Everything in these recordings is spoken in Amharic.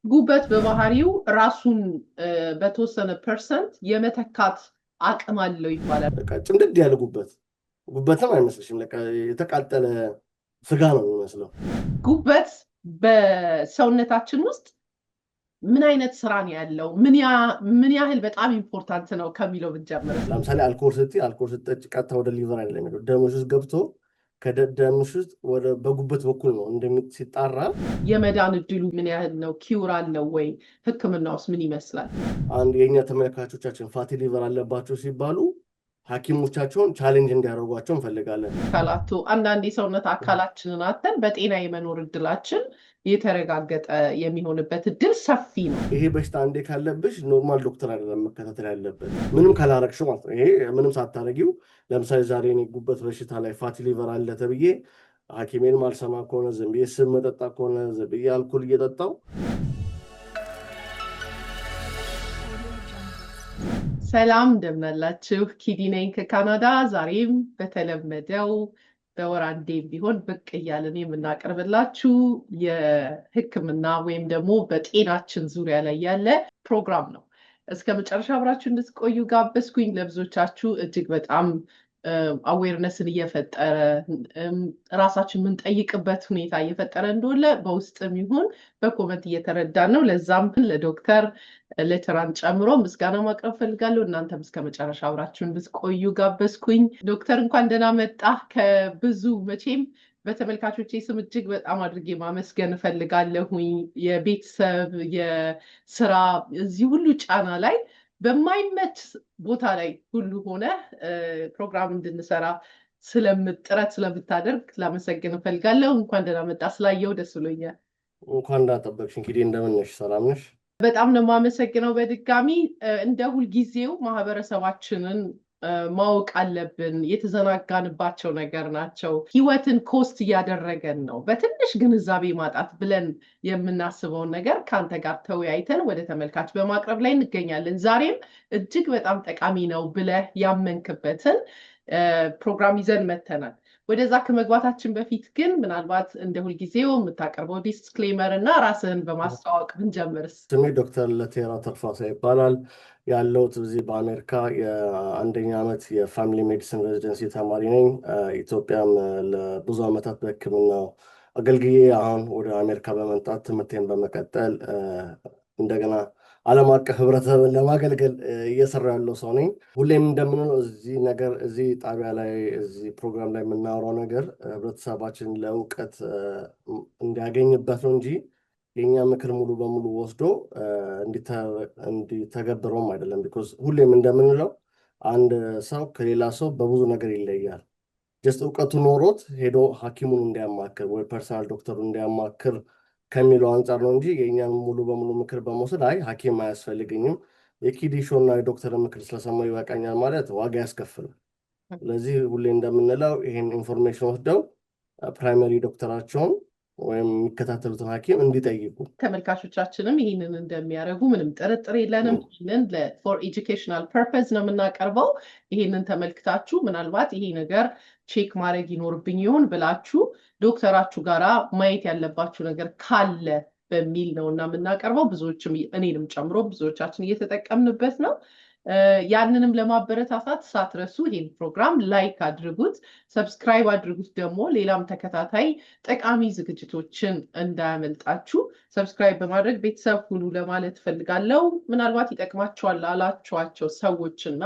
ጉበት በባህሪው ራሱን በተወሰነ ፐርሰንት የመተካት አቅም አለው ይባላል። በቃ ጭምድድ ያለ ጉበትም አይመስልሽም። በቃ የተቃጠለ ስጋ ነው የሚመስለው። ጉበት በሰውነታችን ውስጥ ምን አይነት ስራ ነው ያለው? ምን ያህል በጣም ኢምፖርታንት ነው ከሚለው ብንጀምር፣ ለምሳሌ አልኮል ስትጠጪ ቀጥታ ወደ ሊቨር አይደለም የሚሄደው፣ ደምሽ ውስጥ ገብቶ ከደምሽ ውስጥ ወደ በጉበት በኩል ነው ሲጣራ። የመዳን እድሉ ምን ያህል ነው? ኪውር አለው ወይ? ህክምናውስ ምን ይመስላል? አንድ የኛ ተመልካቾቻችን ፋቲ ሊቨር አለባቸው ሲባሉ ሐኪሞቻቸውን ቻሌንጅ እንዲያደርጓቸው እንፈልጋለን። ካላቱ አንዳንድ የሰውነት አካላችንን አተን በጤና የመኖር እድላችን የተረጋገጠ የሚሆንበት እድል ሰፊ ነው። ይሄ በሽታ አንዴ ካለብሽ ኖርማል ዶክተር አይደለም መከታተል ያለበት፣ ምንም ካላረግሽው ማለት ነው። ይሄ ምንም ሳታረጊው፣ ለምሳሌ ዛሬ እኔ ጉበት በሽታ ላይ ፋቲ ሊቨር አለ ተብዬ ሐኪሜን ማልሰማ ከሆነ ዝም ብዬ ስብ መጠጣ ከሆነ ዝም ብዬ አልኮል እየጠጣው። ሰላም እንደምናላችሁ፣ ኪዲ ነኝ ከካናዳ። ዛሬም በተለመደው በወር አንዴ ቢሆን ብቅ እያልን የምናቀርብላችሁ የህክምና ወይም ደግሞ በጤናችን ዙሪያ ላይ ያለ ፕሮግራም ነው። እስከ መጨረሻ አብራችሁ እንድትቆዩ ጋበዝኩኝ። ለብዙዎቻችሁ እጅግ በጣም አዌርነስን እየፈጠረ ራሳችን የምንጠይቅበት ሁኔታ እየፈጠረ እንደሆነ በውስጥም ይሁን በኮመንት እየተረዳን ነው። ለዛም ለዶክተር ሌተራን ጨምሮ ምስጋና ማቅረብ ፈልጋለሁ። እናንተም እስከ መጨረሻ አብራችሁ እንድትቆዩ ጋበዝኩኝ። ዶክተር እንኳን ደህና መጣ። ከብዙ መቼም በተመልካቾቼ ስም እጅግ በጣም አድርጌ ማመስገን እፈልጋለሁኝ። የቤተሰብ የስራ እዚህ ሁሉ ጫና ላይ በማይመች ቦታ ላይ ሁሉ ሆነ ፕሮግራም እንድንሰራ ጥረት ስለምታደርግ ላመሰግን እፈልጋለሁ። እንኳን ደህና መጣ። ስላየው ደስ ብሎኛል። እንኳን እንዳጠበቅሽ። እንግዲህ እንደምን ነሽ? ሰላም ነሽ? በጣም ነው የማመሰግነው። በድጋሚ እንደ ሁልጊዜው ማህበረሰባችንን ማወቅ አለብን። የተዘናጋንባቸው ነገር ናቸው። ህይወትን ኮስት እያደረገን ነው። በትንሽ ግንዛቤ ማጣት ብለን የምናስበውን ነገር ከአንተ ጋር ተወያይተን ወደ ተመልካች በማቅረብ ላይ እንገኛለን። ዛሬም እጅግ በጣም ጠቃሚ ነው ብለህ ያመንክበትን ፕሮግራም ይዘን መተናል። ወደዛ ከመግባታችን በፊት ግን ምናልባት እንደ ሁልጊዜው የምታቀርበው ዲስክሌመር እና ራስህን በማስተዋወቅ ብንጀምርስ? ስሜ ዶክተር ለቴራ ተርፋሳ ይባላል። ያለሁት እዚህ በአሜሪካ የአንደኛ ዓመት የፋሚሊ ሜዲሲን ሬዚደንሲ ተማሪ ነኝ። ኢትዮጵያም ለብዙ ዓመታት በሕክምናው አገልግዬ አሁን ወደ አሜሪካ በመምጣት ትምህርቴን በመቀጠል እንደገና ዓለም አቀፍ ህብረተሰብን ለማገልገል እየሰራ ያለው ሰው ነኝ። ሁሌም እንደምንለው እዚህ ጣቢያ ላይ እዚህ ፕሮግራም ላይ የምናወራው ነገር ህብረተሰባችን ለእውቀት እንዲያገኝበት ነው እንጂ የኛ ምክር ሙሉ በሙሉ ወስዶ እንዲተገብረውም አይደለም። ቢኮዝ ሁሌም እንደምንለው አንድ ሰው ከሌላ ሰው በብዙ ነገር ይለያል። ጀስት እውቀቱ ኖሮት ሄዶ ሐኪሙን እንዲያማክር ወይ ፐርሰናል ዶክተሩን እንዲያማክር ከሚለው አንጻር ነው እንጂ የእኛን ሙሉ በሙሉ ምክር በመውሰድ አይ ሐኪም አያስፈልገኝም የኪዲ ሾው እና የዶክተር ምክር ስለሰማው ይበቃኛል ማለት ዋጋ ያስከፍላል። ስለዚህ ሁሌ እንደምንለው ይሄን ኢንፎርሜሽን ወስደው ፕራይመሪ ዶክተራቸውን ወይም የሚከታተሉትን ሐኪም እንዲጠይቁ ተመልካቾቻችንም ይህንን እንደሚያደርጉ ምንም ጥርጥር የለንም። ይህንን ፎር ኤጁኬሽናል ፐርፐዝ ነው የምናቀርበው። ይህንን ተመልክታችሁ ምናልባት ይሄ ነገር ቼክ ማድረግ ይኖርብኝ ይሆን ብላችሁ ዶክተራችሁ ጋራ ማየት ያለባችሁ ነገር ካለ በሚል ነው እና የምናቀርበው። ብዙዎችም እኔንም ጨምሮ ብዙዎቻችን እየተጠቀምንበት ነው። ያንንም ለማበረታታት ሳትረሱ ይሄን ፕሮግራም ላይክ አድርጉት፣ ሰብስክራይብ አድርጉት። ደግሞ ሌላም ተከታታይ ጠቃሚ ዝግጅቶችን እንዳያመልጣችሁ ሰብስክራይብ በማድረግ ቤተሰብ ሁኑ ለማለት ፈልጋለሁ። ምናልባት ይጠቅማቸዋል ላላችኋቸው ሰዎችና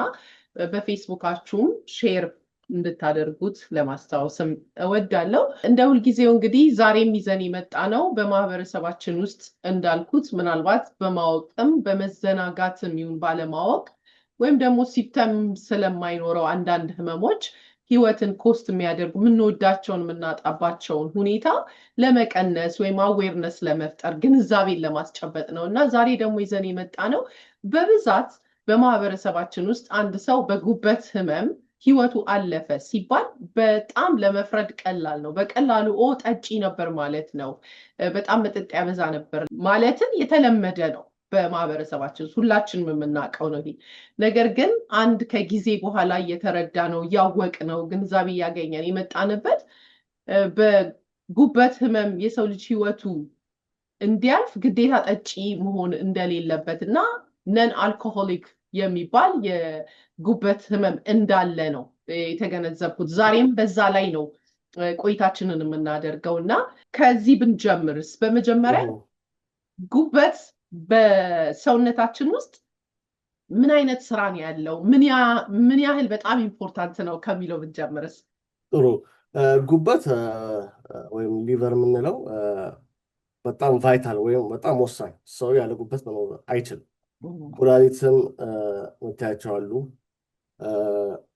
በፌስቡካችሁም ሼር እንድታደርጉት ለማስታወስም እወዳለሁ። እንደ ሁልጊዜው እንግዲህ ዛሬም ይዘን የመጣ ነው በማህበረሰባችን ውስጥ እንዳልኩት ምናልባት በማወቅም በመዘናጋትም ይሁን ባለማወቅ ወይም ደግሞ ሲፕተም ስለማይኖረው አንዳንድ ህመሞች ህይወትን ኮስት የሚያደርጉ የምንወዳቸውን የምናጣባቸውን ሁኔታ ለመቀነስ ወይም አዌርነስ ለመፍጠር ግንዛቤን ለማስጨበጥ ነው እና ዛሬ ደግሞ ይዘን የመጣ ነው በብዛት በማህበረሰባችን ውስጥ አንድ ሰው በጉበት ህመም ህይወቱ አለፈ ሲባል በጣም ለመፍረድ ቀላል ነው። በቀላሉ ጠጪ ነበር ማለት ነው፣ በጣም መጠጥ ያበዛ ነበር ማለትን የተለመደ ነው በማህበረሰባችን ሁላችንም የምናውቀው ነው። ነገር ግን አንድ ከጊዜ በኋላ እየተረዳ ነው እያወቅ ነው ግንዛቤ እያገኘን የመጣንበት በጉበት ህመም የሰው ልጅ ህይወቱ እንዲያልፍ ግዴታ ጠጪ መሆን እንደሌለበት እና ነን አልኮሆሊክ የሚባል የጉበት ህመም እንዳለ ነው የተገነዘብኩት። ዛሬም በዛ ላይ ነው ቆይታችንን የምናደርገው እና ከዚህ ብንጀምርስ በመጀመሪያ ጉበት በሰውነታችን ውስጥ ምን አይነት ስራ ነው ያለው? ምን ያህል በጣም ኢምፖርታንት ነው ከሚለው ብንጀምርስ? ጥሩ። ጉበት ወይም ሊቨር የምንለው በጣም ቫይታል ወይም በጣም ወሳኝ፣ ሰው ያለ ጉበት መኖር አይችልም። ኩላሊትም የምታያቸው አሉ።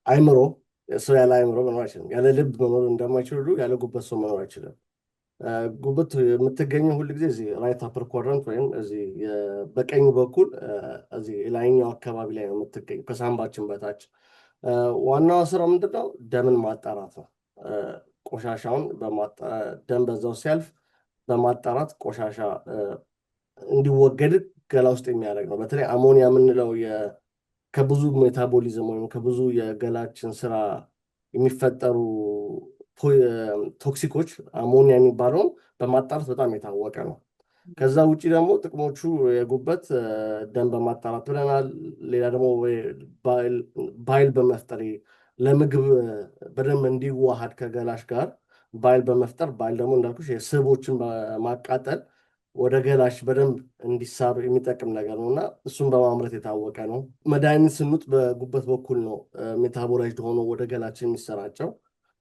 አይምሮ፣ ሰው ያለ አይምሮ መኖር አይችልም። ያለ ልብ መኖር እንደማይችል ሁሉ ያለ ጉበት ሰው መኖር አይችልም። ጉበት የምትገኘው ሁል ጊዜ እዚህ ራይት አፐር ኳድራንት ወይም እዚህ በቀኝ በኩል እዚህ ላይኛው አካባቢ ላይ ነው የምትገኘው፣ ከሳምባችን በታች። ዋናው ስራው ምንድነው? ደምን ማጣራት ነው። ቆሻሻውን ደም በዛው ሲያልፍ በማጣራት ቆሻሻ እንዲወገድ ገላ ውስጥ የሚያደርግ ነው። በተለይ አሞኒያ የምንለው ከብዙ ሜታቦሊዝም ወይም ከብዙ የገላችን ስራ የሚፈጠሩ ቶክሲኮች አሞኒያ የሚባለውን በማጣራት በጣም የታወቀ ነው። ከዛ ውጭ ደግሞ ጥቅሞቹ የጉበት ደም በማጣራት ብለናል። ሌላ ደግሞ ባይል በመፍጠር ለምግብ በደንብ እንዲዋሃድ ከገላሽ ጋር ባይል በመፍጠር፣ ባይል ደግሞ እንዳልኩሽ የስቦችን በማቃጠል ወደ ገላሽ በደንብ እንዲሳብ የሚጠቅም ነገር ነው እና እሱን በማምረት የታወቀ ነው። መድኃኒት ስንውጥ በጉበት በኩል ነው ሜታቦላይዝድ ሆኖ ወደ ገላችን የሚሰራጨው።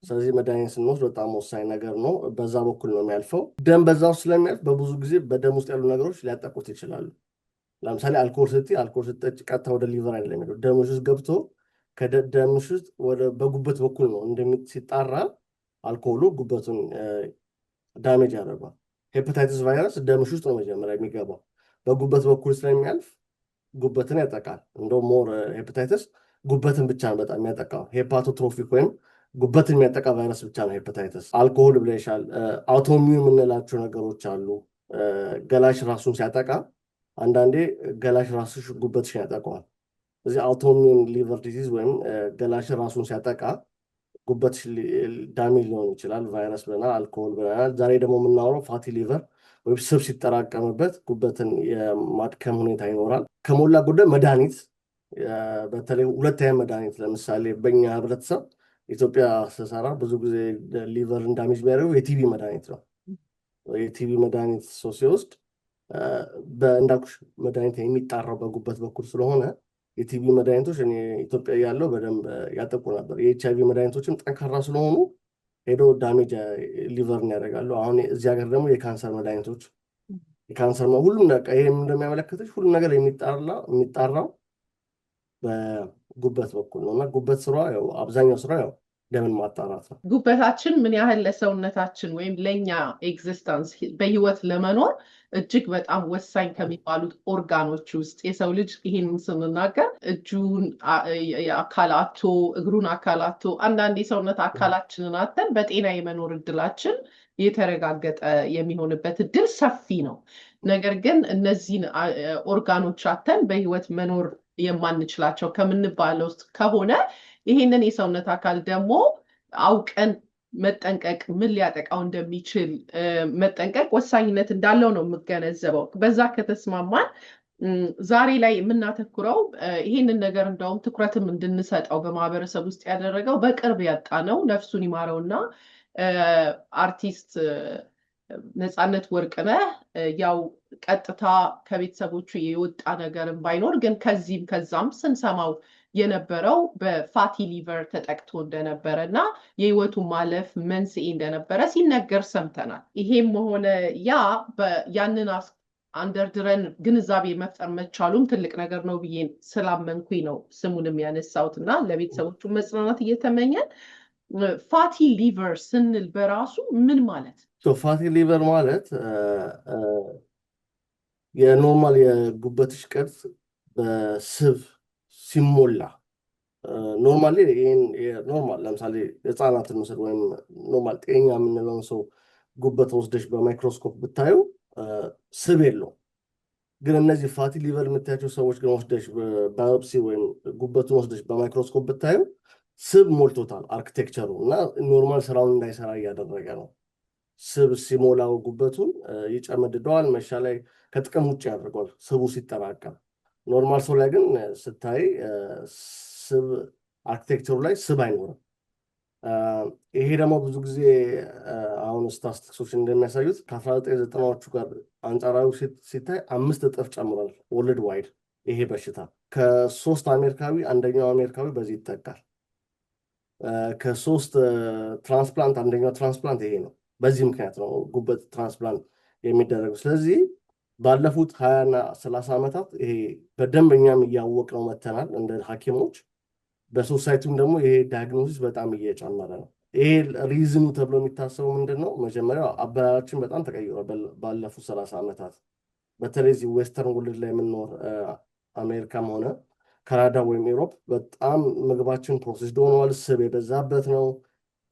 ስለዚህ መድኃኒት ስንወስድ በጣም ወሳኝ ነገር ነው። በዛ በኩል ነው የሚያልፈው። ደም በዛው ስለሚያልፍ በብዙ ጊዜ በደም ውስጥ ያሉ ነገሮች ሊያጠቁት ይችላሉ። ለምሳሌ አልኮል ስትጠጪ ቀጥታ ወደ ሊቨር አይደለም የሚሄደው፣ ደምሽ ውስጥ ገብቶ ከደምሽ ውስጥ በጉበት በኩል ነው ሲጣራ አልኮሉ ጉበቱን ዳሜጅ ያደርጓል። ሄፓታይተስ ቫይረስ ደምሽ ውስጥ ነው መጀመሪያ የሚገባው፣ በጉበት በኩል ስለሚያልፍ ጉበትን ያጠቃል። እንደውም ሞር ሄፓታይተስ ጉበትን ብቻ ነው በጣም የሚያጠቃው። ሄፓቶትሮፊክ ወይም ጉበትን የሚያጠቃ ቫይረስ ብቻ ነው ሄፓታይተስ። አልኮሆል ብለሻል። አውቶሚዩን የምንላቸው ነገሮች አሉ። ገላሽ ራሱን ሲያጠቃ አንዳንዴ ገላሽ ራስሽ ጉበትሽን ያጠቀዋል። እዚህ አውቶሚዩን ሊቨር ዲዚዝ ወይም ገላሽ ራሱን ሲያጠቃ ጉበትሽ ዳሜጅ ሊሆን ይችላል። ቫይረስ ብለናል፣ አልኮሆል ብለናል። ዛሬ ደግሞ የምናወራው ፋቲ ሊቨር ወይም ስብ ሲጠራቀምበት ጉበትን የማድከም ሁኔታ ይኖራል። ከሞላ ጎደል መድኃኒት፣ በተለይ ሁለት አይነት መድኃኒት ለምሳሌ በኛ ህብረተሰብ ኢትዮጵያ ስሰራ ብዙ ጊዜ ሊቨርን ዳሜጅ የሚያደርገው የቲቪ መድኃኒት ነው። የቲቪ መድኃኒት ሰው ሲወስድ እንዳልኩሽ መድኃኒት የሚጣራው በጉበት በኩል ስለሆነ የቲቪ መድኃኒቶች እኔ ኢትዮጵያ ያለው በደንብ ያጠቁ ነበር። የኤች አይቪ መድኃኒቶችም ጠንካራ ስለሆኑ ሄዶ ዳሜጅ ሊቨርን ያደርጋሉ። አሁን እዚህ ሀገር ደግሞ የካንሰር መድኃኒቶች የካንሰር ሁሉም ይህም እንደሚያመለክተች ሁሉም ነገር የሚጣራው በጉበት በኩል ነው እና ጉበት ስራ አብዛኛው ስራ ደምን ማጣራት ነው። ጉበታችን ምን ያህል ለሰውነታችን ወይም ለእኛ ኤግዚስተንስ በህይወት ለመኖር እጅግ በጣም ወሳኝ ከሚባሉት ኦርጋኖች ውስጥ የሰው ልጅ ይህንን ስንናገር እጁን አካላቶ እግሩን አካላቶ አንዳንድ የሰውነት አካላችንን አተን በጤና የመኖር እድላችን የተረጋገጠ የሚሆንበት እድል ሰፊ ነው። ነገር ግን እነዚህን ኦርጋኖች አተን በህይወት መኖር የማንችላቸው ከምንባለው ውስጥ ከሆነ ይህንን የሰውነት አካል ደግሞ አውቀን መጠንቀቅ ምን ሊያጠቃው እንደሚችል መጠንቀቅ ወሳኝነት እንዳለው ነው የምገነዘበው። በዛ ከተስማማን ዛሬ ላይ የምናተኩረው ይህንን ነገር እንደውም ትኩረትም እንድንሰጠው በማህበረሰብ ውስጥ ያደረገው በቅርብ ያጣ ነው ነፍሱን ይማረውና አርቲስት ነፃነት ወርቅነህ ያው ቀጥታ ከቤተሰቦቹ የወጣ ነገርም ባይኖር ግን ከዚህም ከዛም ስንሰማው የነበረው በፋቲ ሊቨር ተጠቅቶ እንደነበረ እና የህይወቱ ማለፍ መንስኤ እንደነበረ ሲነገር ሰምተናል። ይሄም ሆነ ያንን አንደርድረን ግንዛቤ መፍጠር መቻሉም ትልቅ ነገር ነው ብዬ ስላመንኩኝ ነው ስሙንም ያነሳሁት እና ለቤተሰቦቹ መጽናናት እየተመኘን ፋቲ ሊቨር ስንል በራሱ ምን ማለት? ፋቲ ሊቨር ማለት የኖርማል የጉበትሽ ቅርጽ በስብ ሲሞላ ኖርማሊ ኖርማል ለምሳሌ ህፃናትን ምስል ወይም ኖርማል ጤኛ የምንለውን ሰው ጉበት ወስደሽ በማይክሮስኮፕ ብታዩ ስብ የለው። ግን እነዚህ ፋቲ ሊቨር የምታያቸው ሰዎች ግን ወስደሽ ባዮፕሲ ወይም ጉበቱን ወስደሽ በማይክሮስኮፕ ብታዩ ስብ ሞልቶታል አርክቴክቸሩ እና ኖርማል ስራውን እንዳይሰራ እያደረገ ነው። ስብ ሲሞላው ጉበቱን ይጨመድደዋል፣ መሻ ላይ ከጥቅም ውጭ ያደርገዋል ስቡ ሲጠራቀም። ኖርማል ሰው ላይ ግን ስታይ ስብ አርኪቴክቸሩ ላይ ስብ አይኖርም። ይሄ ደግሞ ብዙ ጊዜ አሁን ስታቲስቲክሶች እንደሚያሳዩት ከ1990ዎቹ ጋር አንጻራዊ ሲታይ 5 እጥፍ ጨምሯል ወርልድ ዋይድ። ይሄ በሽታ ከ3 አሜሪካዊ አንደኛው አሜሪካዊ በዚህ ይጠቃል። ከ3 ትራንስፕላንት አንደኛው ትራንስፕላንት ይሄ ነው። በዚህ ምክንያት ነው ጉበት ትራንስፕላንት የሚደረገው። ስለዚህ ባለፉት 20 እና 30 ዓመታት ይሄ በደንብ እኛም እያወቅነው መተናል እንደ ሐኪሞች። በሶሳይቲውም ደግሞ ይሄ ዳያግኖሲስ በጣም እየጨመረ ነው። ይሄ ሪዝኑ ተብሎ የሚታሰበው ምንድን ነው? መጀመሪያ አበላላችን በጣም ተቀይሯል ባለፉት 30 ዓመታት። በተለይ እዚህ ዌስተርን ወርልድ ላይ የምንኖር አሜሪካም ሆነ ካናዳ ወይም ኢሮፕ በጣም ምግባችን ፕሮሴስድ ሆኗል። ስብ የበዛበት ነው።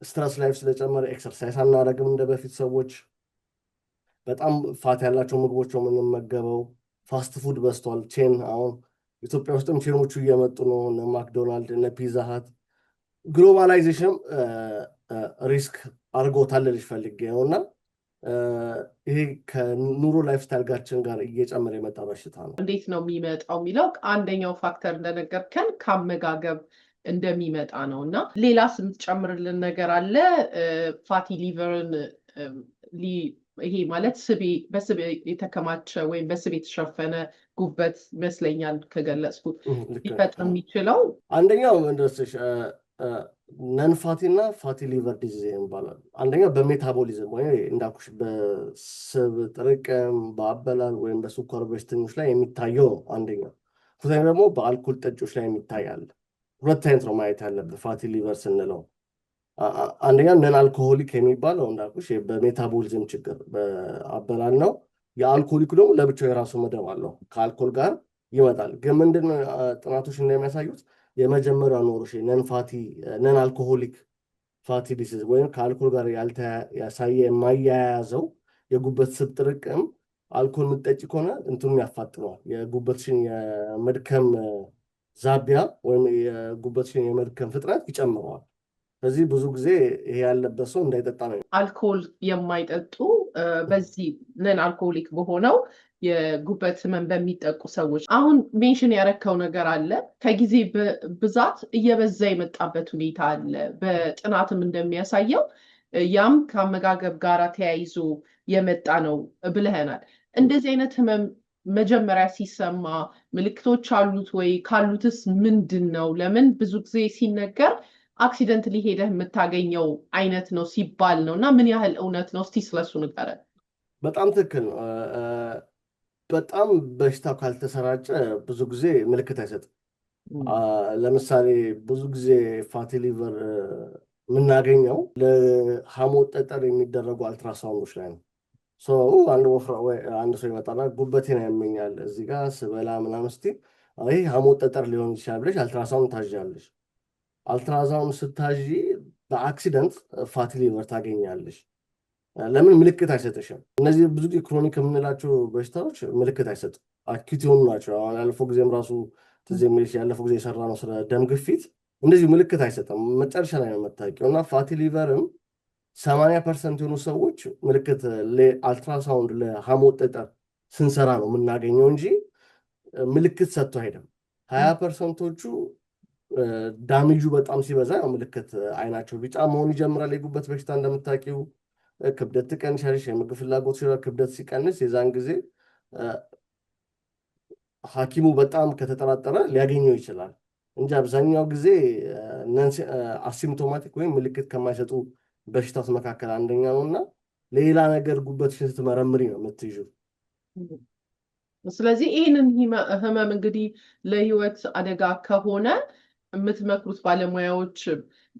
ስትረስ ላይፍ ስለጨመረ ኤክሰርሳይዝ አናደርግም እንደ በፊት ሰዎች። በጣም ፋት ያላቸው ምግቦች ነው የምንመገበው። ፋስት ፉድ በዝቷል። ቼን አሁን ኢትዮጵያ ውስጥም ቼኖቹ እየመጡ ነው፣ እነ ማክዶናልድ እነ ፒዛ ሀት። ግሎባላይዜሽን ሪስክ አድርጎታል ልልሽ ፈልጌ ነው። እና ይሄ ከኑሮ ላይፍ ስታይላችን ጋር እየጨመረ የመጣ በሽታ ነው። እንዴት ነው የሚመጣው የሚለው አንደኛው ፋክተር እንደነገርከን ከአመጋገብ እንደሚመጣ ነው። እና ሌላ የምትጨምርልን ነገር አለ? ፋቲ ሊቨርን ይሄ ማለት በስብ የተከማቸ ወይም በስብ የተሸፈነ ጉበት ይመስለኛል ከገለጽኩት ሊፈጥር የሚችለው አንደኛው እንደስሽ ነን ፋቲ እና ፋቲ ሊቨር ዲዚዝ ይባላል። አንደኛው በሜታቦሊዝም ወይ እንዳልኩሽ በስብ ጥርቅም በአበላል ወይም በስኳር በሽተኞች ላይ የሚታየው ነው አንደኛው። ሁለተኛው ደግሞ በአልኮል ጠጮች ላይ የሚታያል። ሁለት አይነት ነው ማየት ያለብን ፋቲ ሊቨር ስንለው። አንደኛው ነን አልኮሆሊክ የሚባለው እንዳልኩሽ በሜታቦሊዝም ችግር በአበላል ነው። የአልኮሊኩ ደግሞ ለብቻው የራሱ መደብ አለው፣ ከአልኮል ጋር ይመጣል። ግን ምንድነው ጥናቶች እንደሚያሳዩት የመጀመሪያው ኖሮሽ ነን አልኮሆሊክ ፋቲ ዲሲዝ ወይም ከአልኮል ጋር ያሳየ የማያያዘው የጉበት ስብ ጥርቅም አልኮል ምጠጪ ከሆነ እንትኑን ያፋጥነዋል። የጉበትሽን የመድከም ዛቢያ ወይም የጉበትሽን የመድከም ፍጥነት ይጨምረዋል። ስለዚህ ብዙ ጊዜ ይሄ ያለበት ሰው እንዳይጠጣ ነው። አልኮል የማይጠጡ በዚህ ነን አልኮሆሊክ በሆነው የጉበት ህመም በሚጠቁ ሰዎች አሁን ሜንሽን ያረከው ነገር አለ። ከጊዜ ብዛት እየበዛ የመጣበት ሁኔታ አለ በጥናትም እንደሚያሳየው። ያም ከአመጋገብ ጋር ተያይዞ የመጣ ነው ብለህናል። እንደዚህ አይነት ህመም መጀመሪያ ሲሰማ ምልክቶች አሉት ወይ? ካሉትስ ምንድን ነው? ለምን ብዙ ጊዜ ሲነገር አክሲደንትሊ ሄደህ የምታገኘው አይነት ነው ሲባል ነው። እና ምን ያህል እውነት ነው? እስቲ ስለሱ ንገረን። በጣም ትክክል ነው። በጣም በሽታው ካልተሰራጨ ብዙ ጊዜ ምልክት አይሰጥም። ለምሳሌ ብዙ ጊዜ ፋቲ ሊቨር የምናገኘው ለሐሞት ጠጠር የሚደረጉ አልትራሳውንዶች ላይ ነው። አንድ ሰው ይመጣና ጉበቴን ያመኛል እዚህ ጋር ስበላ ምናምን ስትይ ይህ ሐሞት ጠጠር ሊሆን ይችላል ብለሽ አልትራሳውንድ ታዣለሽ። አልትራሳውንድ ስታዢ በአክሲደንት ፋቲ ሊቨር ታገኛለሽ። ለምን? ምልክት አይሰጥሽም። እነዚህ ብዙ ጊዜ ክሮኒክ የምንላቸው በሽታዎች ምልክት አይሰጥም፣ አኪዩት የሆኑ ናቸው። አሁን ያለፈው ጊዜም ራሱ ትዝ የሚልሽ ያለፈው ጊዜ የሰራ ነው ስለ ደም ግፊት፣ እንደዚሁ ምልክት አይሰጥም፣ መጨረሻ ላይ ነው የምታውቂው። እና ፋቲ ሊቨርም 80% የሆኑ ሰዎች ምልክት አልትራሳውንድ ለሐሞት ጠጠር ስንሰራ ነው የምናገኘው እንጂ ምልክት ሰጥቶ አይደለም። 20%ዎቹ ዳሜጁ በጣም ሲበዛ ነው ምልክት አይናቸው ቢጫ መሆን ይጀምራል። የጉበት በሽታ እንደምታውቂው ክብደት ትቀንሻለሽ፣ የምግብ ፍላጎት ክብደት ሲቀንስ የዛን ጊዜ ሐኪሙ በጣም ከተጠራጠረ ሊያገኘው ይችላል እንጂ አብዛኛው ጊዜ አሲምፕቶማቲክ ወይም ምልክት ከማይሰጡ በሽታዎች መካከል አንደኛ ነው። እና ሌላ ነገር ጉበትሽን ስትመረምሪ ነው የምትይዥው። ስለዚህ ይህንን ህመም እንግዲህ ለህይወት አደጋ ከሆነ የምትመክሩት ባለሙያዎች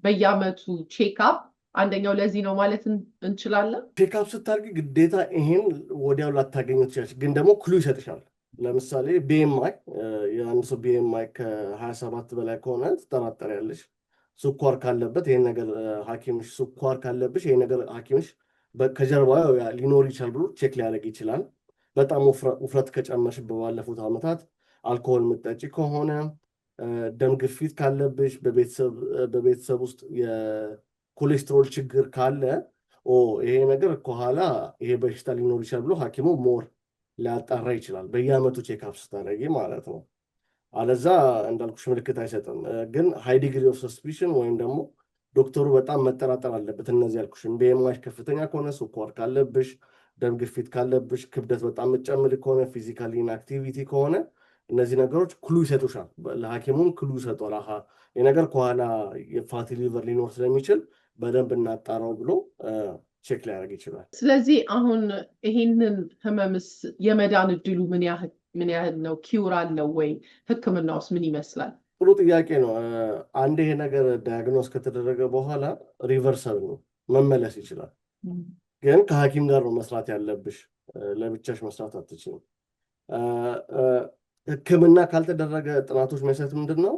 በየአመቱ ቼክአፕ አንደኛው ለዚህ ነው ማለት እንችላለን። ቼክአፕ ስታርጊ ግዴታ ይሄን ወዲያው ላታገኘው ትችላለች፣ ግን ደግሞ ክሉ ይሰጥሻል። ለምሳሌ ቢኤምአይ የአንድ ሰው ቢኤምአይ ከ27 በላይ ከሆነ ትጠራጠሪያለሽ። ስኳር ካለበት ይሄን ነገር ሐኪምሽ ስኳር ካለብሽ ይሄን ነገር ሐኪምሽ ከጀርባ ሊኖር ይችላል ብሎ ቼክ ሊያደርግ ይችላል። በጣም ውፍረት ከጨመርሽ ባለፉት ዓመታት፣ አልኮሆል ምጠጪ ከሆነ፣ ደም ግፊት ካለብሽ፣ በቤተሰብ ውስጥ የኮሌስትሮል ችግር ካለ ይሄ ነገር ከኋላ ይሄ በሽታ ሊኖር ይችላል ብሎ ሐኪሙ ሞር ሊያጣራ ይችላል በየአመቱ ቼክአፕ ስታደርጊ ማለት ነው። አለዛ እንዳልኩሽ ምልክት አይሰጥም። ግን ሃይ ዲግሪ ኦፍ ሰስፒሽን ወይም ደግሞ ዶክተሩ በጣም መጠራጠር አለበት። እነዚህ ያልኩሽን ቢኤምአይ ከፍተኛ ከሆነ፣ ስኳር ካለብሽ፣ ደም ግፊት ካለብሽ፣ ክብደት በጣም መጨመር ከሆነ፣ ፊዚካል ኢንአክቲቪቲ ከሆነ እነዚህ ነገሮች ክሉ ይሰጡሻል። ለሐኪሙም ክሉ ይሰጧል። የነገር ከኋላ የፋቲ ሊቨር ሊኖር ስለሚችል በደንብ እናጣራው ብሎ ቼክ ሊያደርግ ይችላል። ስለዚህ አሁን ይሄንን ህመምስ የመዳን እድሉ ምን ያህል ነው? ኪውር አለው ወይ? ህክምናውስ ምን ይመስላል? ጥሩ ጥያቄ ነው። አንድ ይሄ ነገር ዳያግኖስ ከተደረገ በኋላ ሪቨርሰል ነው፣ መመለስ ይችላል። ግን ከሐኪም ጋር ነው መስራት ያለብሽ። ለብቻሽ መስራት አትችልም። ህክምና ካልተደረገ ጥናቶች የሚያሳዩት ምንድን ነው?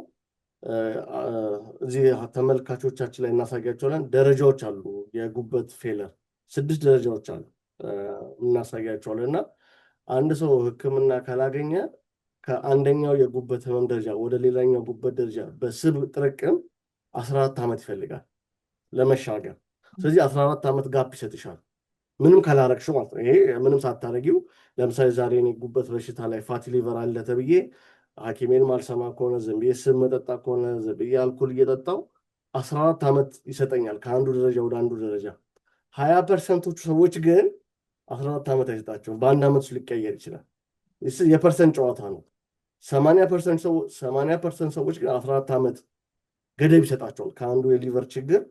እዚህ ተመልካቾቻችን ላይ እናሳያቸዋለን። ደረጃዎች አሉ። የጉበት ፌለር 6 ደረጃዎች አሉ እናሳያቸዋለን። እና አንድ ሰው ህክምና ካላገኘ ከአንደኛው የጉበት ህመም ደረጃ ወደ ሌላኛው ጉበት ደረጃ በስብ ጥርቅም 14 ዓመት ይፈልጋል ለመሻገር። ስለዚህ 14 ዓመት ጋፕ ይሰጥሻል ምንም ካላረግሽው ማለት ነው። ይሄ ምንም ሳታረጊው ለምሳሌ ዛሬ እኔ ጉበት በሽታ ላይ ፋቲ ሊቨር አለ ተብዬ ሐኪሜን ማልሰማ ከሆነ ዝም ብዬ ስብ መጠጣ ከሆነ ዝም ብዬ አልኮል እየጠጣው 14 ዓመት ይሰጠኛል ከአንዱ ደረጃ ወደ አንዱ ደረጃ። 20%ዎቹ ሰዎች ግን 14 ዓመት አይሰጣቸውም። በአንድ ዓመት ውስጥ ሊቀየር ይችላል። የፐርሰንት ጨዋታ ነው። 80% ሰዎች ግን 14 ዓመት ገደብ ይሰጣቸዋል ከአንዱ የሊቨር ችግር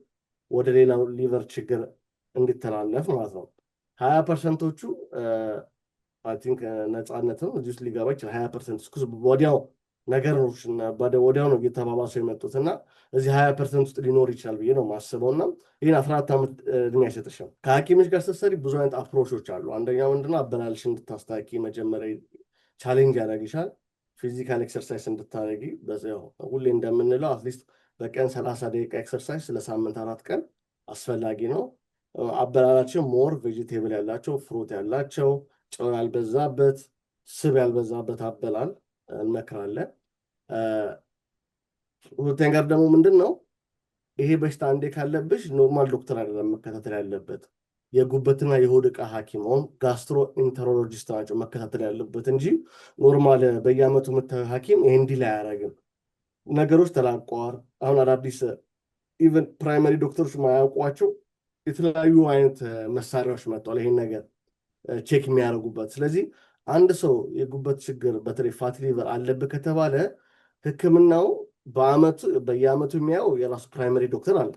ወደ ሌላው ሊቨር ችግር እንዲተላለፍ ማለት ነው። 20%ዎቹ አይ ቲንክ ነፃነትም እዚህ ውስጥ ሊገባ ይችላል። 20% ወዲያው ነገሮች ወዲያው ነው እየተባባሰው የመጡት እና እዚህ 20% ውስጥ ሊኖር ይችላል ብዬ ነው የማስበው። እና ይህን 14 ዓመት እድሜ አይሰጥሽም። ከሐኪሞች ጋር ስትሰሪ ብዙ አይነት አፕሮቾች አሉ። አንደኛው ምንድነው አበላልሽ እንድታስታኪ መጀመሪያ ቻሌንጅ ያደርግሻል። ፊዚካል ኤክሰርሳይዝ እንድታደርጊ ሁሌ እንደምንለው አትሊስት በቀን 30 ደቂቃ ኤክሰርሳይዝ ለሳምንት 4 ቀን አስፈላጊ ነው። አበላላቸው ሞር ቬጂቴብል ያላቸው፣ ፍሩት ያላቸው፣ ጨው ያልበዛበት፣ ስብ ያልበዛበት አበላል እንመክራለን። ሁለተኛ ጋር ደግሞ ምንድን ነው ይሄ በሽታ አንዴ ካለብሽ ኖርማል ዶክተር አይደለም መከታተል ያለበት፣ የጉበትና የሆድ ዕቃ ሐኪም ጋስትሮ ኢንተሮሎጂስት ናቸው መከታተል ያለበት እንጂ ኖርማል በየአመቱ የምታየው ሐኪም ይሄ እንዲህ ላይ አያደርግም። ነገሮች ተላቀዋል። አሁን አዳዲስ ኢቨን ፕራይመሪ ዶክተሮች ማያውቋቸው የተለያዩ አይነት መሳሪያዎች መጥተዋል ይሄን ነገር ቼክ የሚያደርጉበት። ስለዚህ አንድ ሰው የጉበት ችግር በተለይ ፋቲ ሊቨር አለበት ከተባለ ህክምናው በየአመቱ የሚያየው የራሱ ፕራይመሪ ዶክተር አለ።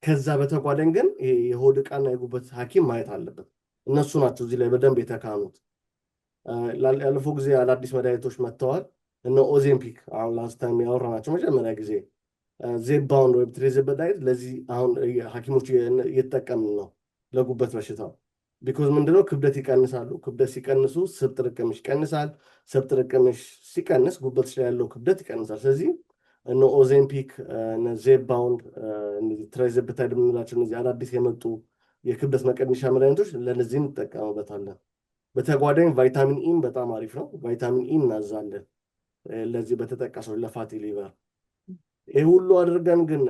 ከዛ በተጓዳኝ ግን የሆድ ዕቃና የጉበት ሐኪም ማየት አለበት። እነሱ ናቸው እዚህ ላይ በደንብ የተካኑት። ያለፈው ጊዜ አዳዲስ መድኃኒቶች መጥተዋል። እነ ኦዜምፒክ አሁን ላስት ታይም ያወራናቸው መጀመሪያ ጊዜ ዜባውንድ ወይም ትሬዘበዳይት ለዚህ አሁን ሐኪሞች እየተጠቀምን ነው ለጉበት በሽታ። ቢኮዝ ምንድነው ክብደት ይቀንሳሉ። ክብደት ሲቀንሱ ስብ ጥርቅምሽ ይቀንሳል። ስብ ጥርቅምሽ ሲቀንስ ጉበትሽ ላይ ያለው ክብደት ይቀንሳል። ስለዚህ እነ ኦዜምፒክ እነ ዜባውንድ እነዚህ ትሬዘበዳይት የምንላቸው እነዚህ አዳዲስ የመጡ የክብደት መቀነሻ መድኃኒቶች ለነዚህ እንጠቀምበታለን። በተጓዳኝ ቫይታሚን ኢም በጣም አሪፍ ነው። ቫይታሚን ኢ እናዛለን ለዚህ በተጠቀሰው ለፋቲ ሊቨር። ይህ ሁሉ አድርገን ግን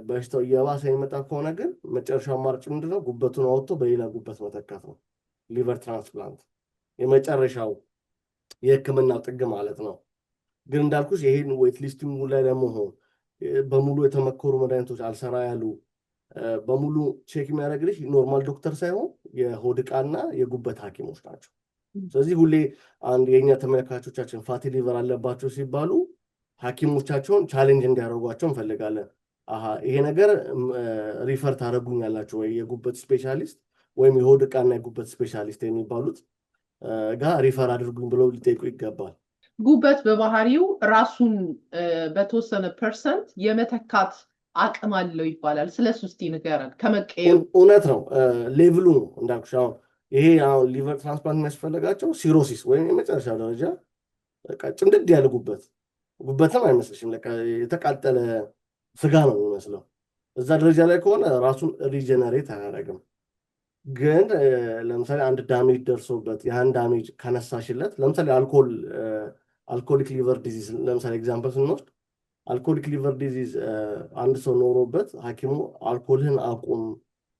በሽታው እየባሰ የሚመጣ ከሆነ ግን መጨረሻው አማራጭ ምንድነው? ጉበቱን አወጥቶ በሌላ ጉበት መተካት ነው። ሊቨር ትራንስፕላንት የመጨረሻው የህክምናው ጥግ ማለት ነው። ግን እንዳልኩሽ ይሄን ዌት ሊስቲንጉ ላይ ለመሆን በሙሉ የተመከሩ መድኃኒቶች አልሰራ ያሉ በሙሉ ቼክ የሚያደርግልሽ ኖርማል ዶክተር ሳይሆን የሆድ ዕቃና የጉበት ሐኪሞች ናቸው። ስለዚህ ሁሌ አንድ የእኛ ተመልካቾቻችን ፋቲ ሊቨር አለባቸው ሲባሉ ሐኪሞቻቸውን ቻሌንጅ እንዲያደርጓቸው እንፈልጋለን። ይሄ ነገር ሪፈር ታደርጉኛላችሁ ወይ የጉበት ስፔሻሊስት ወይም የሆድ ዕቃና የጉበት ስፔሻሊስት የሚባሉት ጋር ሪፈር አድርጉኝ ብለው ሊጠይቁ ይገባል። ጉበት በባህሪው ራሱን በተወሰነ ፐርሰንት የመተካት አቅም አለው ይባላል። ስለሱ እስቲ ንገረን። ከመቀየሩ እውነት ነው ሌቭሉ ነው እንዳልኩሽ። አሁን ይሄ አሁን ሊቨር ትራንስፕላንት የሚያስፈልጋቸው ሲሮሲስ ወይም የመጨረሻ ደረጃ ጭምድድ ያለ ጉበትም አይመስልሽም፣ የተቃጠለ ስጋ ነው የሚመስለው። እዛ ደረጃ ላይ ከሆነ ራሱን ሪጀነሬት አያደርግም። ግን ለምሳሌ አንድ ዳሜጅ ደርሶበት ያን ዳሜጅ ከነሳሽለት ለምሳሌ አልኮሊክ ሊቨር ዲዚዝ ለምሳሌ ኤግዛምፕል ስንወስድ አልኮሊክ ሊቨር ዲዚዝ አንድ ሰው ኖሮበት ሐኪሙ አልኮልህን አቁም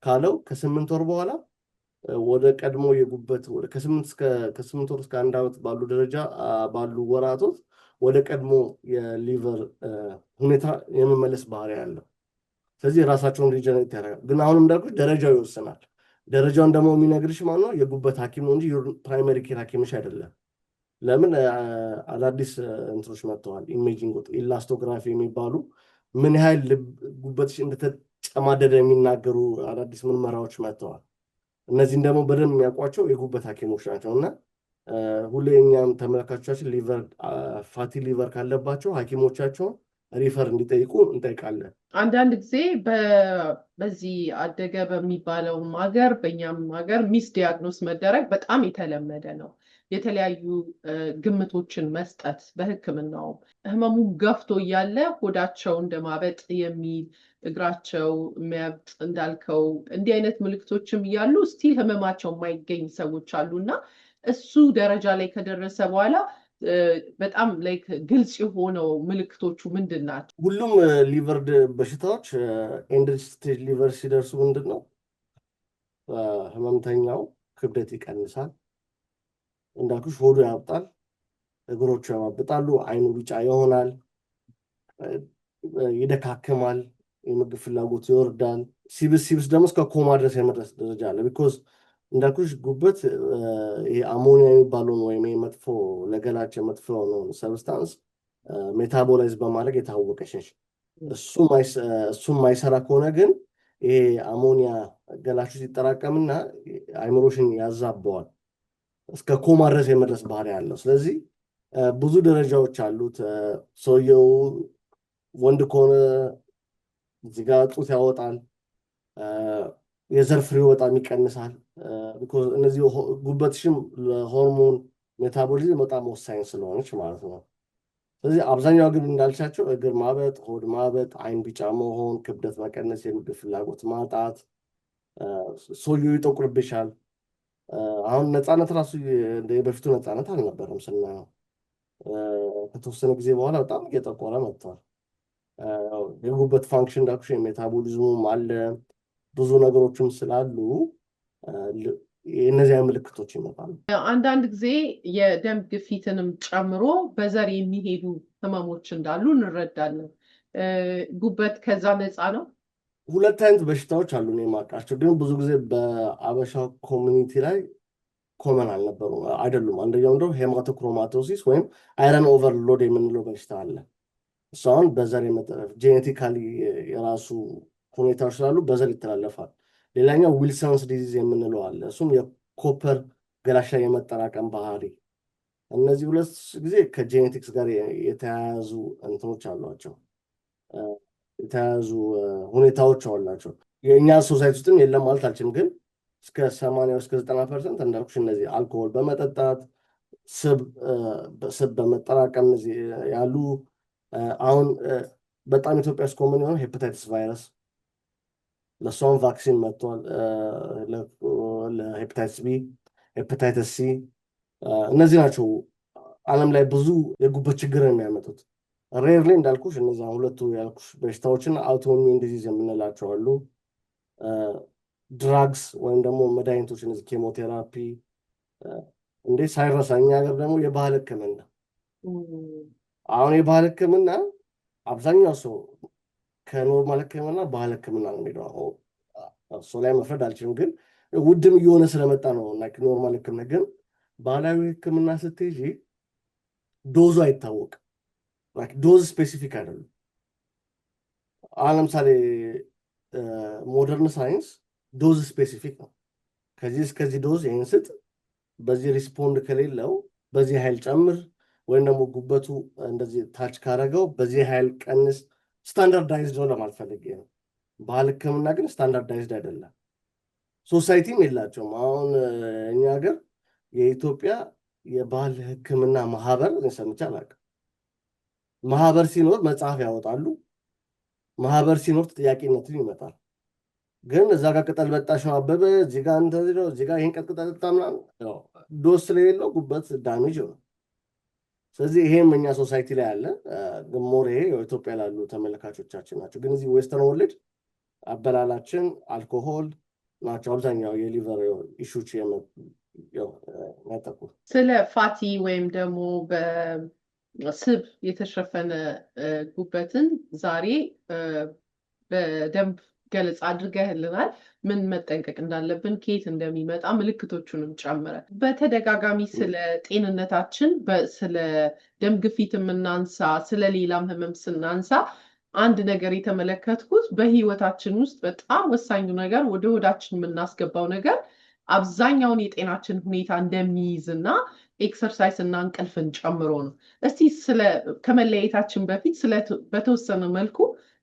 ካለው ከ8 ወር በኋላ ወደ ቀድሞ የጉበት ከ8 ወር እስከ 1 ዓመት ባሉ ደረጃ ባሉ ወራቶች ወደ ቀድሞ የሊቨር ሁኔታ የመመለስ ባህሪ ያለው። ስለዚህ ራሳቸውን ሪጀነሬት ያደርጋል። ግን አሁንም እንዳልኩሽ ደረጃው ይወስናል። ደረጃውን ደግሞ የሚነግርሽ ማን ነው? የጉበት ሐኪም ነው እንጂ ፕራይመሪ ኬር ሐኪምሽ አይደለም። ለምን አዳዲስ እንትኖች መጥተዋል። ኢሜጂንግ ኢላስቶግራፊ የሚባሉ ምን ያህል ጉበትሽ እንደተጨማደደ የሚናገሩ አዳዲስ ምርመራዎች መጥተዋል። እነዚህን ደግሞ በደንብ የሚያውቋቸው የጉበት ሐኪሞች ናቸው። እና ሁሌ እኛም ተመልካቾቻችን ፋቲ ሊቨር ካለባቸው ሐኪሞቻቸውን ሪፈር እንዲጠይቁ እንጠይቃለን። አንዳንድ ጊዜ በዚህ አደገ በሚባለው ሀገር በእኛም ሀገር ሚስ ዲያግኖስ መደረግ በጣም የተለመደ ነው። የተለያዩ ግምቶችን መስጠት በሕክምናው ህመሙ ገፍቶ እያለ ሆዳቸው እንደማበጥ የሚል እግራቸው የሚያብጥ እንዳልከው እንዲህ አይነት ምልክቶችም እያሉ ስቲል ህመማቸው የማይገኝ ሰዎች አሉና እሱ ደረጃ ላይ ከደረሰ በኋላ በጣም ላይክ ግልጽ የሆነው ምልክቶቹ ምንድን ናቸው? ሁሉም ሊቨር በሽታዎች ኤንድ ስቴጅ ሊቨር ሲደርሱ ምንድን ነው? ህመምተኛው ክብደት ይቀንሳል፣ እንዳልኩሽ ሆዱ ያብጣል፣ እግሮቹ ያባብጣሉ፣ አይኑ ቢጫ ይሆናል፣ ይደካክማል፣ የምግብ ፍላጎት ይወርዳል። ሲብስ ደግሞ እስከ ኮማ ድረስ የመድረስ ደረጃ አለ። ቢኮዝ እንዳልኩሽ ጉበት ይሄ አሞኒያ የሚባለውን ወይም መጥፎ ለገላችን መጥፎ የሆነውን ሰብስታንስ ሜታቦላይዝ በማድረግ የታወቀች ነች። እሱም ማይሰራ ከሆነ ግን ይሄ አሞኒያ ገላችሁ ሲጠራቀምና አይምሮሽን ያዛበዋል፣ እስከ ኮማ ድረስ የመድረስ ባህሪ ያለው። ስለዚህ ብዙ ደረጃዎች አሉት። ሰውየው ወንድ ከሆነ እዚህ ጋር ጡት ያወጣል፣ የዘር ፍሬው በጣም ይቀንሳል። እነዚህ ጉበትሽም ለሆርሞን ሜታቦሊዝም በጣም ወሳኝ ስለሆነች ማለት ነው። ስለዚህ አብዛኛው ግን እንዳልሻቸው እግር ማበጥ፣ ሆድ ማበጥ፣ አይን ቢጫ መሆን፣ ክብደት መቀነስ፣ የምግብ ፍላጎት ማጣት፣ ሰውየው ይጠቁርብሻል። አሁን ነፃነት ራሱ በፊቱ ነፃነት አልነበረም ስናየው፣ ከተወሰነ ጊዜ በኋላ በጣም እየጠቆረ መጥቷል። የጉበት ፋንክሽን እንዳልኩሽ የሜታቦሊዝሙም አለ፣ ብዙ ነገሮችም ስላሉ እነዚያ ምልክቶች ይመጣሉ። አንዳንድ ጊዜ የደም ግፊትንም ጨምሮ በዘር የሚሄዱ ህመሞች እንዳሉ እንረዳለን። ጉበት ከዛ ነፃ ነው? ሁለት አይነት በሽታዎች አሉ እኔ የማውቃቸው፣ ግን ብዙ ጊዜ በአበሻ ኮሚኒቲ ላይ ኮመን አልነበሩም አይደሉም። አንደኛው እንደው ሄማቶክሮማቶሲስ ወይም አይረን ኦቨርሎድ የምንለው በሽታ አለ። እሱ አሁን በዘር የመጠረፍ ጄኔቲካሊ የራሱ ሁኔታዎች ስላሉ በዘር ይተላለፋል። ሌላኛው ዊልሰንስ ዲዚዝ የምንለው አለ። እሱም የኮፐር ገላሽ ላይ የመጠራቀም ባህሪ። እነዚህ ሁለት ጊዜ ከጄኔቲክስ ጋር የተያያዙ እንትኖች አሏቸው፣ የተያያዙ ሁኔታዎች አሏቸው። የእኛ ሶሳይቲ ውስጥም የለም ማለት አልችልም፣ ግን እስከ 80 እስከ 90% እንዳልኩሽ እነዚህ አልኮሆል በመጠጣት ስብ በመጠራቀም እነዚህ ያሉ። አሁን በጣም ኢትዮጵያ ውስጥ ኮመን የሆነው ሄፓታይተስ ቫይረስ፣ ለእሷም ቫክሲን መጥቷል። ለሄፓታይተስ ቢ፣ ሄፓታይተስ ሲ፣ እነዚህ ናቸው ዓለም ላይ ብዙ የጉበት ችግር የሚያመጡት። ሬርሊ እንዳልኩሽ እነዚያ ሁለቱ ያልኩሽ በሽታዎችን አውቶኢሚዩን ዲዚዝ የምንላቸው አሉ። ድራግስ ወይም ደግሞ መድኃኒቶች እነዚህ ኬሞቴራፒ እንዴ ሳይረሳ እኛ ሀገር ደግሞ የባህል ሕክምና አሁን የባህል ሕክምና አብዛኛው ሰው ከኖርማል ሕክምና ባህል ሕክምና ነው የሚለው። እሱ ላይ መፍረድ አልችልም፣ ግን ውድም እየሆነ ስለመጣ ነው። ኖርማል ሕክምና ግን ባህላዊ ሕክምና ስትይዢ ዶዙ አይታወቅም። ዶዝ ስፔሲፊክ አይደለም። አሁን ለምሳሌ ሞደርን ሳይንስ ዶዝ ስፔሲፊክ ነው። ከዚህ እስከዚህ ዶዝ ይህን ስጥ፣ በዚህ ሪስፖንድ ከሌለው በዚህ ኃይል ጨምር፣ ወይም ደግሞ ጉበቱ እንደዚህ ታች ካረገው በዚህ ኃይል ቀንስ። ስታንዳርዳይዝድ ነው ለማልፈልግ ነው። ባህል ሕክምና ግን ስታንዳርዳይዝድ አይደለም። ሶሳይቲም የላቸውም። አሁን እኛ ሀገር የኢትዮጵያ የባህል ሕክምና ማህበር ሰምቼ አላውቅም። ማህበር ሲኖር መጽሐፍ ያወጣሉ። ማህበር ሲኖር ተጠያቂነትን ይመጣል። ግን እዛ ጋር ቅጠል በጣሽ ነው አበበ፣ እዚህ ጋር እንደዚህ ነው፣ እዚህ ጋር ይሄን ቅጠል ጠጣ ምናምን ዶስ ስለሌለው ጉበት ዳሜጅ ነው። ስለዚህ ይሄም እኛ ሶሳይቲ ላይ አለ። ግሞር ይሄ ኢትዮጵያ ላሉ ተመልካቾቻችን ናቸው። ግን እዚህ ዌስተርን ወርልድ አበላላችን አልኮሆል፣ ናቸው አብዛኛው የሊቨር ኢሹዎች የሚያጠቁ። ስለ ፋቲ ወይም ደግሞ በስብ የተሸፈነ ጉበትን ዛሬ በደንብ ገለጻ አድርገህልናል። ምን መጠንቀቅ እንዳለብን፣ ከየት እንደሚመጣ ምልክቶቹንም ጨምረ በተደጋጋሚ ስለ ጤንነታችን ስለ ደም ግፊት የምናንሳ ስለ ሌላም ህመም ስናንሳ አንድ ነገር የተመለከትኩት በህይወታችን ውስጥ በጣም ወሳኙ ነገር ወደ ሆዳችን የምናስገባው ነገር አብዛኛውን የጤናችን ሁኔታ እንደሚይዝና ኤክሰርሳይዝ እና እንቅልፍን ጨምሮ ነው። እስቲ ከመለያየታችን በፊት በተወሰነ መልኩ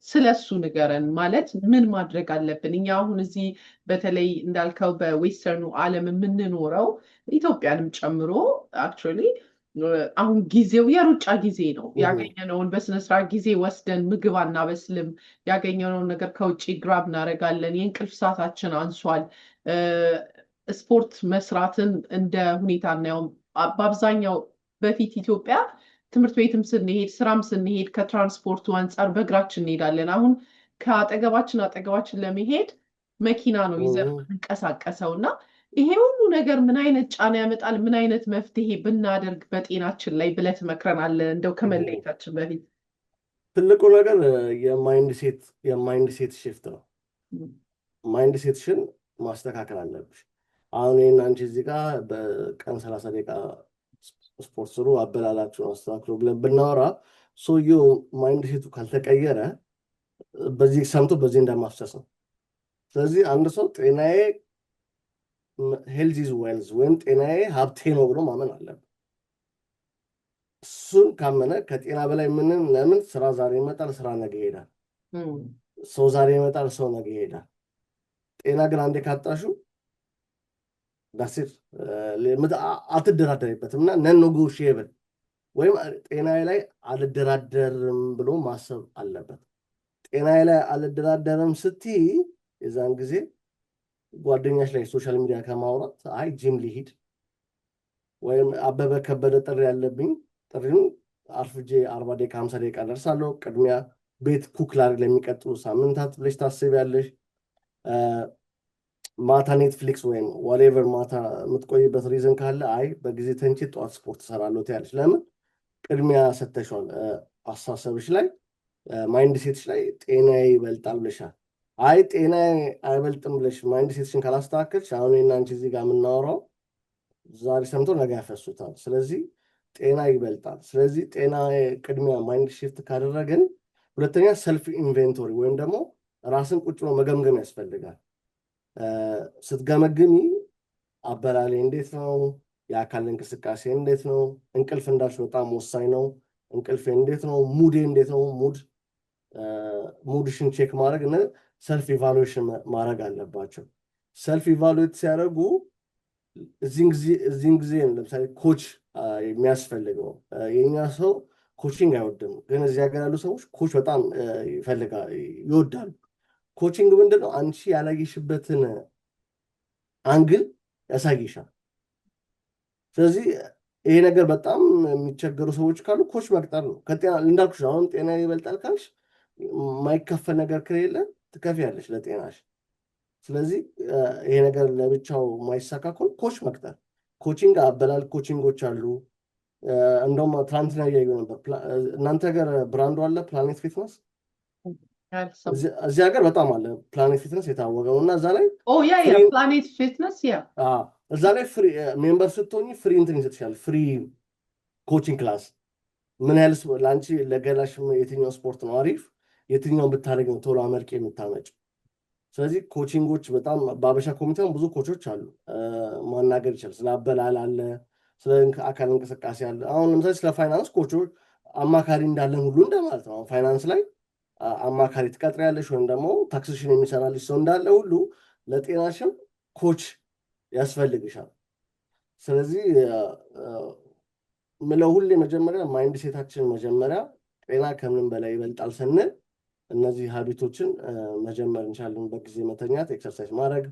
ስለሱ ንገረን። ማለት ምን ማድረግ አለብን? እኛ አሁን እዚህ በተለይ እንዳልከው በዌስተርኑ ዓለም የምንኖረው ኢትዮጵያንም ጨምሮ አክቹዋሊ አሁን ጊዜው የሩጫ ጊዜ ነው። ያገኘነውን በስነስርዓት ጊዜ ወስደን ምግብ አናበስልም። ያገኘነውን ነገር ከውጭ ግራብ እናደርጋለን። የእንቅልፍ ሰዓታችን አንሷል። ስፖርት መስራትን እንደ ሁኔታ እናየውም። በአብዛኛው በፊት ኢትዮጵያ ትምህርት ቤትም ስንሄድ ስራም ስንሄድ ከትራንስፖርቱ አንጻር በእግራችን እንሄዳለን። አሁን ከአጠገባችን ለመሄድ መኪና ነው ይዘን እንቀሳቀሰው እና ይሄ ሁሉ ነገር ምን አይነት ጫና ያመጣል? ምን አይነት መፍትሄ ብናደርግ በጤናችን ላይ ብለህ ትመክረናለህ? እንደው ከመለየታችን በፊት ትልቁ ነገር የማይንድ ሴት ሽፍት ነው። ማይንድ ሴትሽን ማስተካከል አለብሽ። አሁን ይህን አንቺ እዚህ ጋር በቀን 30 ደቂቃ ስፖርት ስሩ፣ አበላላችሁን አስተካክሉ ብለን ብናወራ ሰውየው ማይንድ ሴቱ ካልተቀየረ በዚህ ሰምቶ በዚህ እንደማፍሰስ ነው። ስለዚህ አንድ ሰው ጤናዬ ሄልዝ ኢዝ ዌልዝ ወይም ጤናዬ ሀብቴ ነው ብሎ ማመን አለበት። እሱን ካመነ ከጤና በላይ ለምን ስራ ዛሬ ይመጣል፣ ስራ ነገ ይሄዳል። ሰው ዛሬ ይመጣል፣ ሰው ነገ ይሄዳል። ጤና ግን አንዴ ካጣሹ ዳስር አትደራደሪበትም እና ነን ኔጎሺየብል ወይም ጤናዬ ላይ አልደራደርም ብሎ ማሰብ አለበት። ጤናዬ ላይ አልደራደርም ስትይ የዛን ጊዜ ጓደኛሽ ላይ ሶሻል ሚዲያ ከማውራት አይ ጂም ሊሂድ ወይም አበበ ከበደ ጥሪ ያለብኝ ጥሪውን አርፍጄ 40 ደቂቃ 50 ደቂቃ ደርሳለሁ፣ ቅድሚያ ቤት ኩክ ላድርግ ለሚቀጥሉ ሳምንታት ብለሽ ታስቢያለሽ። ማታ ኔትፍሊክስ ወይም ዋትኤቨር ማታ የምትቆይበት ሪዝን ካለ አይ በጊዜ ተንቺ ጠዋት ስፖርት እሰራለሁ ትያለሽ። ለምን? ቅድሚያ ሰተሽዋል። አሳሰብሽ ላይ ማይንድ ሴትሽ ላይ ጤናዬ ይበልጣል ብለሻል። አይ ጤናዬ አይበልጥም ብለሽ ማይንድ ሴትሽን ካላስተካከልሽ አሁን እና አንቺ እዚህ ጋር የምናወራው ዛሬ ሰምቶ ነገ ያፈሱታል። ስለዚህ ጤና ይበልጣል። ስለዚህ ጤና ቅድሚያ ማይንድ ሺፍት ካደረግን፣ ሁለተኛ ሰልፍ ኢንቬንቶሪ ወይም ደግሞ ራስን ቁጭ ብሎ መገምገም ያስፈልጋል። ስትገመግሚ አበላሌ እንዴት ነው? የአካል እንቅስቃሴ እንዴት ነው? እንቅልፍ እንዳልሽ በጣም ወሳኝ ነው። እንቅልፌ እንዴት ነው? ሙዴ እንዴት ነው? ሙድሽን ቼክ ማድረግ እና ሰልፍ ኢቫሉዌሽን ማድረግ አለባቸው። ሰልፍ ኢቫሉዌት ሲያደርጉ እዚህን ጊዜ ለምሳሌ ኮች የሚያስፈልገው የኛ ሰው ኮቺንግ አይወድም፣ ግን እዚህ ሀገር ያሉ ሰዎች ኮች በጣም ይወዳሉ። ኮቺንግ ምንድን ነው? አንቺ ያላየሽበትን አንግል ያሳይሻል። ስለዚህ ይሄ ነገር በጣም የሚቸገሩ ሰዎች ካሉ ኮች መቅጠር ነው። ከጤና እንዳልኩሽ አሁን ጤና ይበልጣል ካልሽ የማይከፈል ነገር ከሌለ ትከፍያለሽ ለጤናሽ። ስለዚህ ይሄ ነገር ለብቻው የማይሳካ ከሆነ ኮች መቅጠር፣ ኮቺንግ አበላል ኮቺንጎች አሉ። እንደውም ትናንትና እያዩ ነበር። እናንተ ሀገር ብራንዱ አለ ፕላኔት ፊትነስ፣ እዚህ ሀገር በጣም አለ ፕላኔት ፊትነስ የታወቀ ነው። እና እዛ ላይ ፕላኔት ፊትነስ እዛ ላይ ፍሪ ሜምበር ስትሆኝ ፍሪ እንትን ይሰጥሻል፣ ፍሪ ኮቺንግ ክላስ። ምን ያህል ለአንቺ ለገላሽ የትኛው ስፖርት ነው አሪፍ፣ የትኛውን ብታደርግ ነው ቶሎ አመርቂ የምታመጭ። ስለዚህ ኮቺንጎች በጣም በአበሻ ኮሚቴውን ብዙ ኮቾች አሉ፣ ማናገር ይችላል። ስለ አበላል አለ፣ ስለ አካል እንቅስቃሴ አለ። አሁን ለምሳሌ ስለ ፋይናንስ ኮቾች አማካሪ እንዳለን ሁሉ እንደማለት ነው። ፋይናንስ ላይ አማካሪ ትቀጥሪያለሽ ወይም ደግሞ ታክስሽን የሚሰራልሽ ሰው እንዳለ ሁሉ ለጤናሽም ኮች ያስፈልግሻል። ስለዚህ ምለው ሁሌ መጀመሪያ ማይንድ ሴታችን መጀመሪያ ጤና ከምንም በላይ ይበልጣል ስንል እነዚህ ሀቢቶችን መጀመር እንችላለን። በጊዜ መተኛት፣ ኤክሰርሳይዝ ማድረግ፣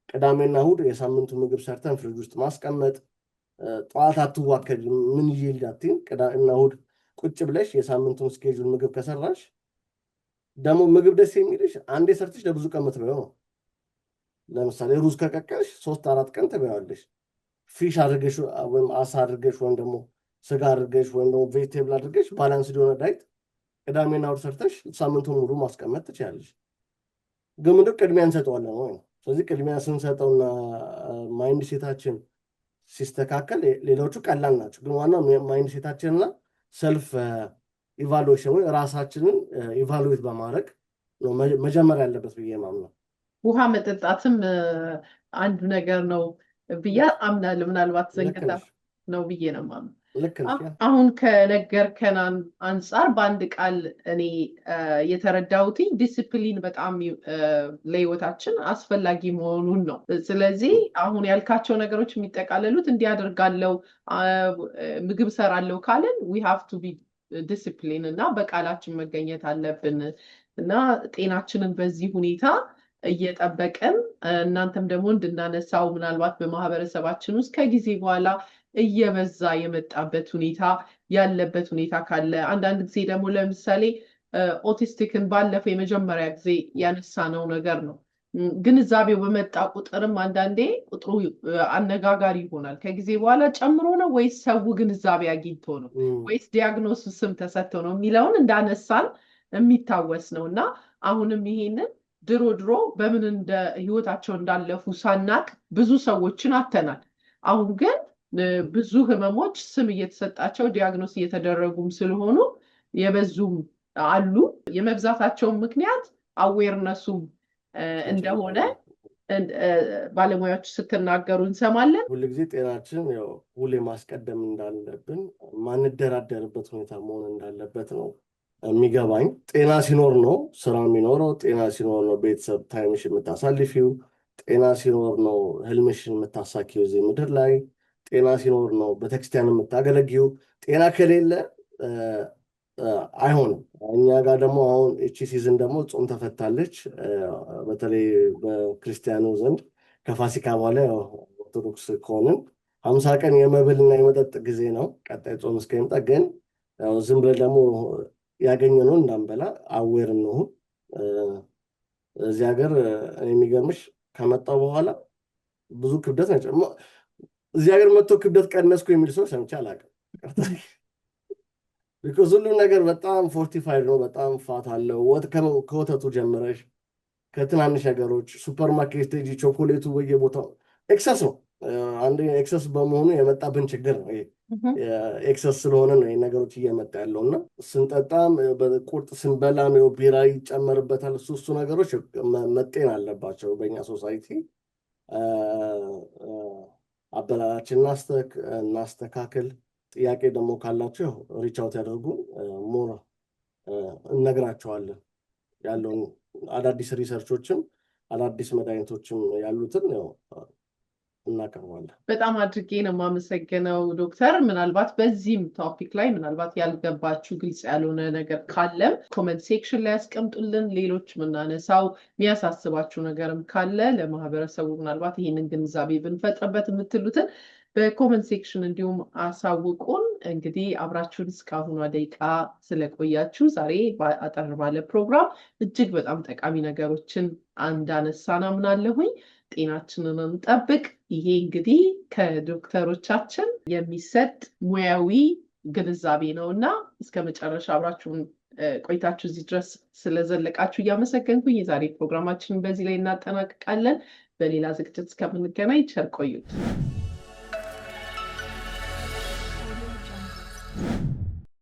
ቅዳሜና እሑድ የሳምንቱ ምግብ ሰርተን ፍሪጅ ውስጥ ማስቀመጥ። ጠዋት አትዋከድ ምን ይልዳትን ቅዳሜና እሑድ ቁጭ ብለሽ የሳምንቱን ስኬጁል ምግብ ከሰራሽ ደግሞ ምግብ ደስ የሚልሽ አንዴ ሰርተሽ ለብዙ ቀን ምትበይው ነው። ለምሳሌ ሩዝ ከቀቀልሽ 3-4 ቀን ትበያለሽ። ፊሽ አድርገሽ ወይም አሳ አድርገሽ ወይም ደግሞ ስጋ አድርገሽ ወይም ደግሞ ቬጅቴብል አድርገሽ ባላንስ የሆነ ዳይት ቅዳሜና እሑድ ሰርተሽ ሳምንቱን ሙሉ ማስቀመጥ ትችላለሽ። ግን ምንድን ቅድሚያ እንሰጠዋለን ወይ ነው። ስለዚህ ቅድሚያ ስንሰጠውና ማይንድ ሴታችን ሲስተካከል ሌሎቹ ቀላል ናቸው። ግን ዋናው ማይንድ ሴታችንና ሰልፍ ኢቫሉዌሽን ወይ ራሳችንን ኢቫሉዌት በማድረግ ነው መጀመር ያለበት ብዬ ማምነው። ውሃ መጠጣትም አንዱ ነገር ነው ብዬ አምናለሁ። ምናልባት ዘንግታ ነው ብዬ ነው ማምነው። አሁን ከነገርከን አንጻር በአንድ ቃል እኔ የተረዳሁት ዲሲፕሊን በጣም ለህይወታችን አስፈላጊ መሆኑን ነው። ስለዚህ አሁን ያልካቸው ነገሮች የሚጠቃለሉት እንዲያደርጋለው ምግብ ሰራለው ካለን we have to be ዲሲፕሊን እና በቃላችን መገኘት አለብን እና ጤናችንን በዚህ ሁኔታ እየጠበቅን እናንተም ደግሞ እንድናነሳው ምናልባት በማህበረሰባችን ውስጥ ከጊዜ በኋላ እየበዛ የመጣበት ሁኔታ ያለበት ሁኔታ ካለ አንዳንድ ጊዜ ደግሞ ለምሳሌ ኦቲስቲክን ባለፈው የመጀመሪያ ጊዜ ያነሳነው ነገር ነው። ግንዛቤው በመጣ ቁጥርም አንዳንዴ ቁጥሩ አነጋጋሪ ይሆናል። ከጊዜ በኋላ ጨምሮ ነው ወይስ ሰው ግንዛቤ አግኝቶ ነው ወይስ ዲያግኖሲስም ተሰጥቶ ነው የሚለውን እንዳነሳን የሚታወስ ነው እና አሁንም ይሄንን ድሮ በምን እንደ ህይወታቸው እንዳለፉ ሳናቅ ብዙ ሰዎችን አተናል። አሁን ግን ብዙ ህመሞች ስም እየተሰጣቸው ዲያግኖስ እየተደረጉም ስለሆኑ የበዙም አሉ። የመብዛታቸው ምክንያት አዌርነሱም እንደሆነ ባለሙያዎች ስትናገሩ እንሰማለን። ሁልጊዜ ጤናችን ያው ሁሌ ማስቀደም እንዳለብን ማንደራደርበት ሁኔታ መሆን እንዳለበት ነው የሚገባኝ። ጤና ሲኖር ነው ስራ የሚኖረው። ጤና ሲኖር ነው ቤተሰብ ታይምሽ የምታሳልፊው። ጤና ሲኖር ነው ህልምሽን የምታሳኪው እዚህ ምድር ላይ። ጤና ሲኖር ነው ቤተክርስቲያን የምታገለጊው። ጤና ከሌለ አይሆንም። እኛ ጋር ደግሞ አሁን እቺ ሲዝን ደግሞ ጾም ተፈታለች። በተለይ በክርስቲያኑ ዘንድ ከፋሲካ በኋላ ኦርቶዶክስ ከሆንን 50 ቀን የመብልና የመጠጥ ጊዜ ነው ቀጣይ ጾም እስከሚመጣ። ግን ዝም ብለን ደግሞ ያገኘነው እንዳንበላ አዌር እንሁን። እዚህ ሀገር የሚገርምሽ ከመጣው በኋላ ብዙ ክብደት ነው። እዚህ ሀገር መጥቶ ክብደት ቀነስኩ የሚል ሰው ሰምቼ አላውቅም። ቢኮዝ ሁሉም ነገር በጣም ፎርቲፋይድ ነው። በጣም ፋት አለው። ከወተቱ ጀምረሽ ከትናንሽ ነገሮች ሱፐርማርኬት ሄጂ ቾኮሌቱ በየቦታው ኤክሰስ ነው። አንድ ኤክሰስ በመሆኑ የመጣብን ችግር ነው። ኤክሰስ ስለሆነ ነው ነገሮች እየመጣ ያለው እና ስንጠጣም ቁርጥ ስንበላም ቢራ ይጨመርበታል። እሱ ነገሮች መጤን አለባቸው በእኛ ሶሳይቲ። አበላላችን እናስተካክል። ጥያቄ ደግሞ ካላቸው ሪች አውት ያደርጉ። ሞር እነግራቸዋለን ያለውን አዳዲስ ሪሰርቾችም አዳዲስ መድኃኒቶችም ያሉትን እናቀርባለን። በጣም አድርጌ ነው የማመሰግነው ዶክተር። ምናልባት በዚህም ቶፒክ ላይ ምናልባት ያልገባችሁ ግልጽ ያልሆነ ነገር ካለም ኮመንት ሴክሽን ላይ ያስቀምጡልን። ሌሎች ምናነሳው የሚያሳስባችሁ ነገርም ካለ ለማህበረሰቡ ምናልባት ይህንን ግንዛቤ ብንፈጥርበት የምትሉትን በኮመንት ሴክሽን እንዲሁም አሳውቁን። እንግዲህ አብራችሁን እስካሁኗ ደቂቃ ስለቆያችሁ ዛሬ አጠር ባለ ፕሮግራም እጅግ በጣም ጠቃሚ ነገሮችን እንዳነሳን አምናለሁኝ። ጤናችንን እንጠብቅ። ይሄ እንግዲህ ከዶክተሮቻችን የሚሰጥ ሙያዊ ግንዛቤ ነው እና እስከ መጨረሻ አብራችሁን ቆይታችሁ እዚህ ድረስ ስለዘለቃችሁ እያመሰገንኩኝ የዛሬ ፕሮግራማችንን በዚህ ላይ እናጠናቅቃለን። በሌላ ዝግጅት እስከምንገናኝ ቸር ቆዩት።